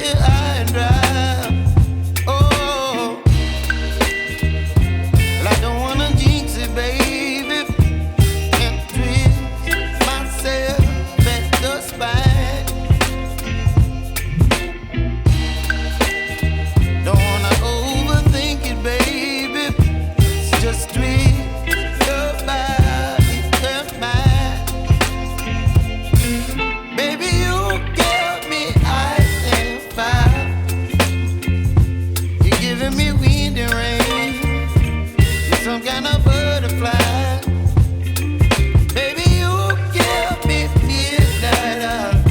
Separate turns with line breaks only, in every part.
here high and dry. Oh, well, I don't wanna jinx it, baby, and twist myself at the spine. Don't wanna overthink it, baby. It's just twist your body and mine. Baby, you give me ice and fire. You're giving me wind and rain. You're some kind of butterfly. Baby, you give me midnight.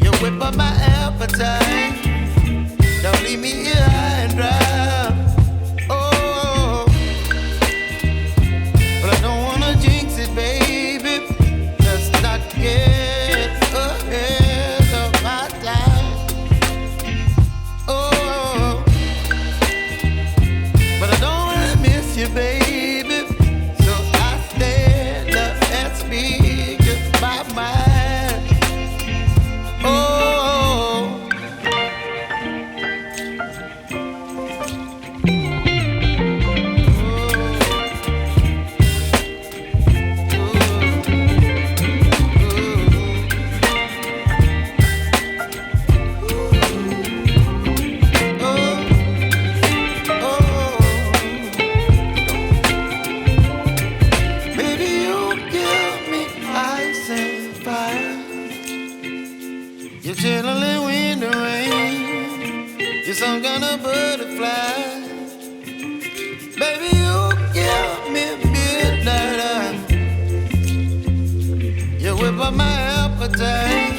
You whip up my appetite. Don't leave me here high and dry. Oh, but I don't wanna jinx it, baby. Let's not get ahead of my time. Oh, but I don't wanna miss you, baby. So I stand up and speak my mind. Oh. Baby, you give me ice and fire. You're chilling wind and rain. You're some kind of butterfly. Baby, you give me midnight. You whip up my appetite.